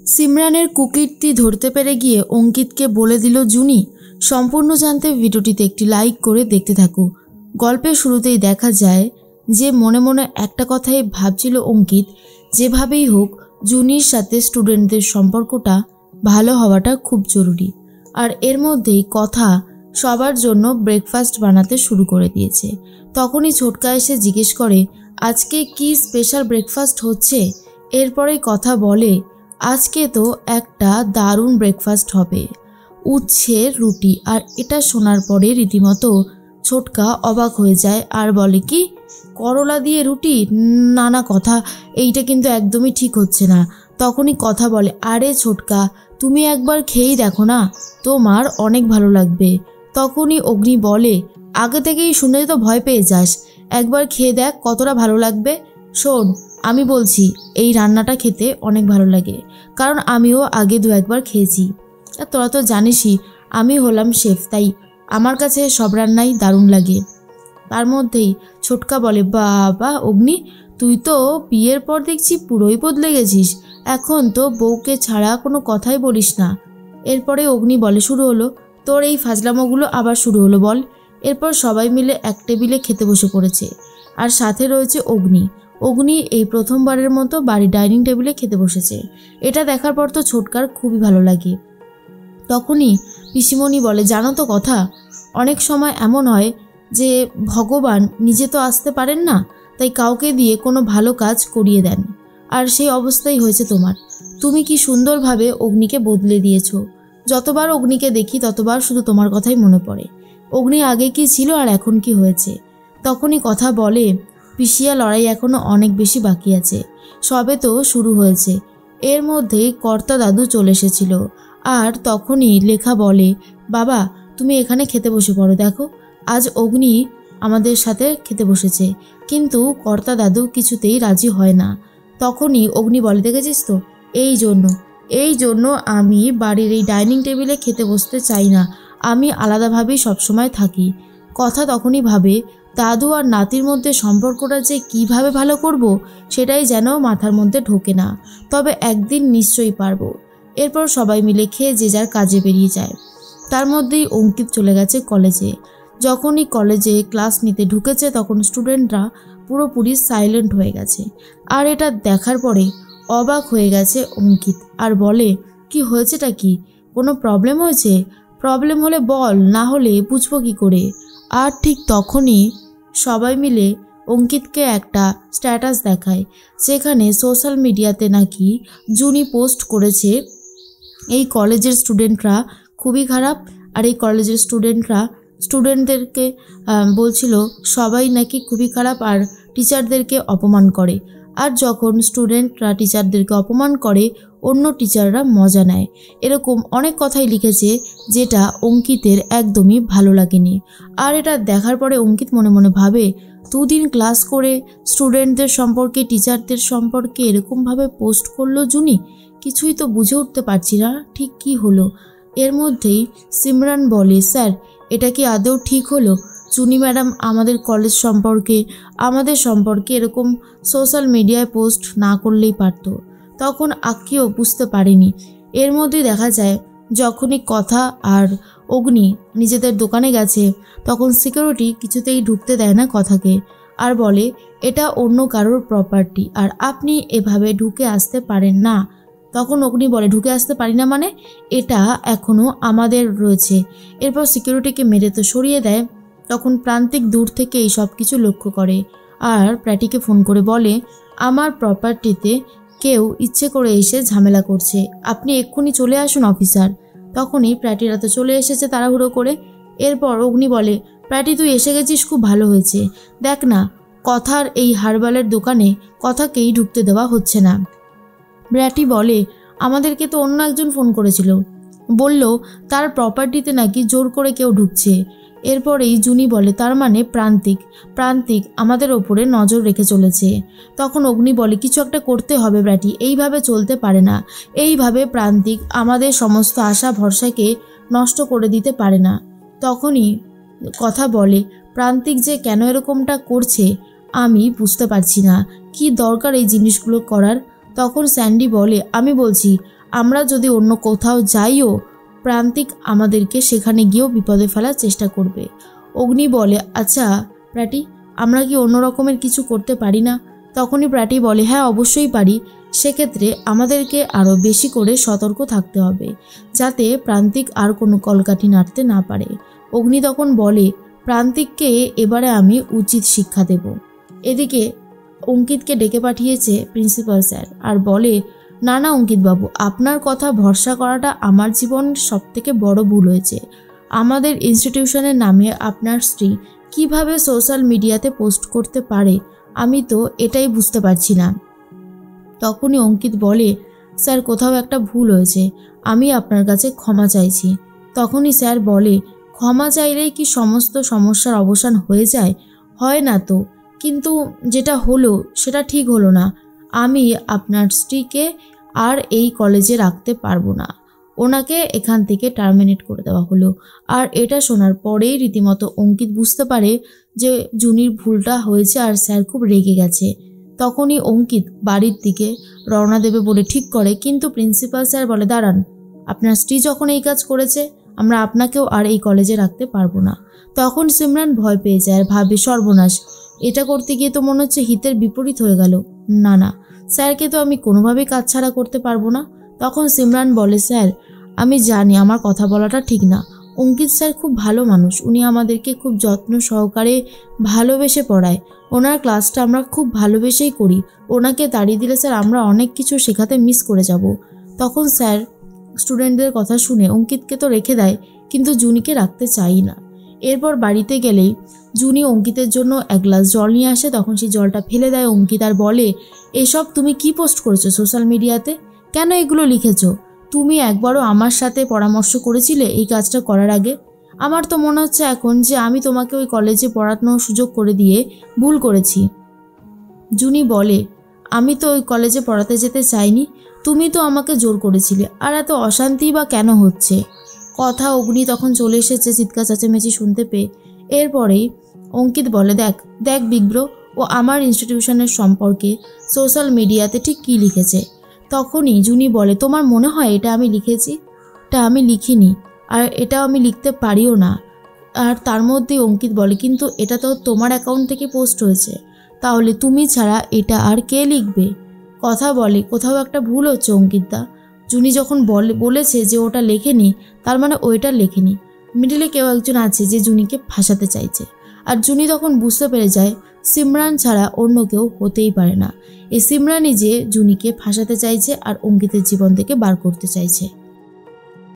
সিমরানের কুকীর্তি ধরতে পেরে গিয়ে অঙ্কিতকে বলে দিল জুনি। সম্পূর্ণ জানতে ভিডিওটিতে একটি লাইক করে দেখতে থাকো। গল্পের শুরুতেই দেখা যায় যে মনে মনে একটা কথাই ভাবছিল অঙ্কিত, যেভাবেই হোক জুনির সাথে স্টুডেন্টদের সম্পর্কটা ভালো হওয়াটা খুব জরুরি। আর এর মধ্যেই কথা সবার জন্য ব্রেকফাস্ট বানাতে শুরু করে দিয়েছে। তখনই ছোটকা এসে জিজ্ঞেস করে আজকে কি স্পেশাল ব্রেকফাস্ট হচ্ছে। এরপরেই কথা বলে আজকে তো একটা দারুণ ব্রেকফাস্ট হবে, উচ্ছের রুটি। আর এটা শোনার পরে রীতিমতো ছোটকা অবাক হয়ে যায় আর বলে কি করলা দিয়ে রুটি? না না কথা, এইটা কিন্তু একদমই ঠিক হচ্ছে না। তখনই কথা বলে আরে ছোটকা, তুমি একবার খেয়েই দেখো না, তোমার অনেক ভালো লাগবে। তখনই অগ্নি বলে আগে থেকেই শুনে তো ভয় পেয়ে যাস, একবার খেয়ে দেখ কতটা ভালো লাগবে। শোন, আমি বলছি এই রান্নাটা খেতে অনেক ভালো লাগে, কারণ আমিও আগে দু একবার খেয়েছি। আর তোরা তো জানিসই আমি হলাম শেফ, তাই আমার কাছে সব রান্নাই দারুণ লাগে। তার মধ্যেই ছোটকা বলে বাবা অগ্নি, তুই তো বিয়ের পর দেখছি পুরোই বদলে গেছিস, এখন তো বউকে ছাড়া কোনো কথাই বলিস না। এরপরে অগ্নি বলে শুরু হলো তোর এই ফাজলামোগুলো, আবার শুরু হলো বল। এরপর সবাই মিলে এক টেবিলে খেতে বসে পড়েছে, আর সাথে রয়েছে অগ্নি। অগ্নি এই প্রথমবারের মতো বাড়ির ডাইনিং টেবিলে খেতে বসেছে। এটা দেখার পর তো ছোটকার খুবই ভালো লাগে। তখনই পিসিমণি বলে জানো তো কথা, অনেক সময় এমন হয় যে ভগবান নিজে তো আসতে পারেন না, তাই কাউকে দিয়ে কোনো ভালো কাজ করিয়ে দেন। আর সেই অবস্থাই হয়েছে তোমার। তুমি কি সুন্দরভাবে অগ্নিকে বদলে দিয়েছো। যতবার অগ্নিকে দেখি ততবার শুধু তোমার কথাই মনে পড়ে। অগ্নি আগে কি ছিল আর এখন কি হয়েছে। তখনই কথা বলে পিসিয়া লড়াই এখনো অনেক বেশি বাকি আছে, সবে তো শুরু হয়েছে। এর মধ্যেই কর্তা দাদু চলে এসেছিল। আর তখনই লেখা বলে বাবা তুমি এখানে খেতে বসে পড়ো, দেখো আজ অগ্নি আমাদের সাথে খেতে বসেছে। কিন্তু কর্তা দাদু কিছুতেই রাজি হয় না। তখনই অগ্নি বলে দেখেছিস তো, এই জন্য আমি বাড়ির এই ডাইনিং টেবিলে খেতে বসতে চাই না, আমি আলাদাভাবেই সবসময় থাকি। কথা তখনই ভাবে দাদু আর নাতির মধ্যে সম্পর্কটা যে কিভাবে ভালো করব সেটাই যেন মাথার মধ্যে ঢোকে না। তবে একদিন নিশ্চয়ই পারবো। এরপর সবাই মিলে খেয়ে যে যার কাজে বেরিয়ে যায়। তার মধ্যেই অঙ্কিত চলে গেছে কলেজে। যখনই কলেজে ক্লাস নিতে ঢুকেছে তখন স্টুডেন্টরা পুরোপুরি সাইলেন্ট হয়ে গেছে। আর এটা দেখার পরে অবাক হয়ে গেছে অঙ্কিত আর বলে কি হয়েছেটা কি, কোনো প্রবলেম হয়েছে? প্রবলেম হলে বল, না হলে বুঝবো কি করে। আর ঠিক তখনই সবাই মিলে অঙ্কিতকে একটা স্ট্যাটাস দেখায়, যেখানে সোশ্যাল মিডিয়াতে নাকি জুনি পোস্ট করেছে এই কলেজের স্টুডেন্টরা খুবই খারাপ। আর এই কলেজের স্টুডেন্টদেরকে বলছিল সবাই নাকি খুবই খারাপ আর টিচারদেরকে অপমান করে। আর যখন স্টুডেন্টরা টিচারদেরকে অপমান করে অন্য টিচাররা মজা নেয়। এরকম অনেক কথাই লিখেছে যেটা অঙ্কিতের একদমই ভালো লাগেনি। আর এটা দেখার পরে অঙ্কিত মনে মনে ভাবে দুদিন ক্লাস করে স্টুডেন্টদের সম্পর্কে টিচারদের সম্পর্কে এরকমভাবে পোস্ট করলো জুনি, কিছুই তো বুঝে উঠতে পারছি না ঠিক কি হলো। এর মধ্যেই সিমরান বলে স্যার এটা কি আদৌ ঠিক হলো? জুনি ম্যাডাম আমাদের কলেজ সম্পর্কে আমাদের সম্পর্কে এরকম সোশ্যাল মিডিয়ায় পোস্ট না করলেই পারতো। তখন আক্কিও বুঝতে পারেনি। এর মধ্যেই দেখা যায় যখনই কথা আর অগ্নি নিজেদের দোকানে গেছে তখন সিকিউরিটি কিছুতেই ঢুকতে দেয় না কথাকে, আর বলে এটা অন্য কারোর প্রপার্টি আর আপনি এভাবে ঢুকে আসতে পারেন না। তখন অগ্নি বলে ঢুকে আসতে পারি না মানে, এটা এখনও আমাদের রয়েছে। এরপর সিকিউরিটিকে মেরে তো সরিয়ে দেয়। তখন প্রান্তিক দূর থেকে এই সব কিছু লক্ষ্য করে আর প্র্যাটিকে ফোন করে বলে আমার প্রপার্টিতে কেউ ইচ্ছে করে এসে ঝামেলা করছে, আপনি এক্ষুনি চলে আসুন অফিসার। তখনই প্র্যাটিরা তো চলে এসেছে তাড়াহুড়ো করে। এরপর অগ্নি বলে প্র্যাটি তুই এসে গেছিস, খুব ভালো হয়েছে। দেখ না কথার এই হারবালের দোকানে কথাকেই ঢুকতে দেওয়া হচ্ছে না। প্র্যাটি বলে আমাদেরকে তো অন্য একজন ফোন করেছিল, বলল তার প্রপার্টিতে নাকি জোর করে কেউ ঢুকছে। এরপরেই জুনি বলে তার মানে প্রান্তিক আমাদের ওপরে নজর রেখে চলেছে। তখন অগ্নি বলে কিছু একটা করতে হবে ব্র্যাটি, এইভাবে চলতে পারে না। এইভাবে প্রান্তিক আমাদের সমস্ত আশা ভরসাকে নষ্ট করে দিতে পারে না। তখনই কথা বলে প্রান্তিক যে কেন এরকমটা করছে আমি বুঝতে পারছি না, কি দরকার এই জিনিসগুলো করার। তখন স্যান্ডি বলে, আমি বলছি আমরা যদি অন্য কোথাও যাইও প্রান্তিক আমাদেরকে সেখানে গিয়েও বিপদে ফেলার চেষ্টা করবে। অগ্নি বলে, আচ্ছা প্র্যাটি, আমরা কি অন্য রকমের কিছু করতে পারি না? তখনই প্র্যাটি বলে, হ্যাঁ অবশ্যই পারি। সেক্ষেত্রে আমাদেরকে আরও বেশি করে সতর্ক থাকতে হবে যাতে প্রান্তিক আর কোনো কলকাঠি নাড়তে না পারে। অগ্নি তখন বলে, প্রান্তিককে এবারে আমি উচিত শিক্ষা দেব। এদিকে অঙ্কিতকে ডেকে পাঠিয়েছে প্রিন্সিপাল স্যার আর বলে, না না অঙ্কিতবাবু, আপনার কথা ভরসা করাটা আমার জীবন সবথেকে বড় ভুল হয়েছে। আমাদের ইনস্টিটিউশনের নামে আপনার স্ত্রী কিভাবে সোশ্যাল মিডিয়াতে পোস্ট করতে পারে আমি তো এটাই বুঝতে পারছি না। তখনই অঙ্কিত বলে, স্যার কোথাও একটা ভুল হয়েছে, আমি আপনার কাছে ক্ষমা চাইছি। তখনই স্যার বলে, ক্ষমা চাইলেই কি সমস্ত সমস্যার অবসান হয়ে যায়? হয় না তো, কিন্তু যেটা হলো সেটা ঠিক হলো না। আমি আপনার স্ত্রীকে আর এই কলেজে রাখতে পারবো না, ওনাকে এখান থেকে টার্মিনেট করে দেওয়া হলো। আর এটা শোনার পরেই রীতিমতো অঙ্কিত বুঝতে পারে যে জুনির ভুলটা হয়েছে আর স্যার খুব রেগে গেছে। তখনই অঙ্কিত বাড়ির দিকে রওনা দেবে বলে ঠিক করে, কিন্তু প্রিন্সিপাল স্যার বলে, দাঁড়ান, আপনার স্ত্রী যখন এই কাজ করেছে আমরা আপনাকেও আর এই কলেজে রাখতে পারবো না। তখন সিমরান ভয় পেয়ে যায় আর ভাবে, সর্বনাশ, এটা করতে গিয়ে তো মনে হচ্ছে হিতের বিপরীত হয়ে গেল। না না, স্যারকে তো আমি কোনোভাবেই কাজ ছাড়া করতে পারবো না। তখন সিমরান বলে, স্যার আমি জানি আমার কথা বলাটা ঠিক না, অঙ্কিত স্যার খুব ভালো মানুষ, উনি আমাদেরকে খুব যত্ন সহকারে ভালোবেসে পড়ায়, ওনার ক্লাসটা আমরা খুব ভালোবেসেই করি, ওনাকে তাড়িয়ে দিলে স্যার আমরা অনেক কিছু শেখাতে মিস করে যাব। তখন স্যার স্টুডেন্টদের কথা শুনে অঙ্কিতকে তো রেখে দেয়, কিন্তু জুনিকে রাখতে চাই না। এরপর বাড়িতে গেলেই জুনি অঙ্কিতের জন্য এক গ্লাস জল নিয়ে আসে। তখন সেই জলটা ফেলে দেয় অঙ্কিত আর বলে, এসব তুমি কি পোস্ট করেছো সোশ্যাল মিডিয়াতে? কেন এগুলো লিখেছো? তুমি একবারও আমার সাথে পরামর্শ করেছিলে এই কাজটা করার আগে? আমার তো মনে হচ্ছে এখন যে আমি তোমাকে ওই কলেজে পড়ানোর সুযোগ করে দিয়ে ভুল করেছি। জুনি বলে, আমি তো ওই কলেজে পড়াতে যেতে চাইনি, তুমি তো আমাকে জোর করেছিলে, আর এত অশান্তি বা কেন হচ্ছে? কথা অগ্নি তখন চলে এসেছে চিৎকার চেঁচামেচি শুনতে পেয়ে। এরপরেই অঙ্কিত বলে, দেখ দেখ বিগ ব্রো, ও আমার ইনস্টিটিউশনের সম্পর্কে সোশ্যাল মিডিয়াতে ঠিক কী লিখেছে। তখনই জুনি বলে, তোমার মনে হয় এটা আমি লিখেছি? এটা আমি লিখিনি, আর এটা আমি লিখতে পারিও না। আর তার মধ্যেই অঙ্কিত বলে, কিন্তু এটা তো তোমার অ্যাকাউন্ট থেকে পোস্ট হয়েছে, তাহলে তুমি ছাড়া এটা আর কে লিখবে? কথা বলে, কোথাও একটা ভুল হচ্ছে অঙ্কিতদা। জুনি যখন বলেছে যে ওটা লেখেনি, তার মানে ওইটা লেখেনি, মিডিলে কেউ একজন আছে যে জুনিকে ফাঁসাতে চাইছে। আর জুনি তখন বুঝতে পেরে যায় সিমরান ছাড়া অন্য কেউ হতেই পারে না, এই সিমরানই যে জুনিকে ফাঁসাতে চাইছে আর অঙ্কিতের জীবন থেকে বার করতে চাইছে।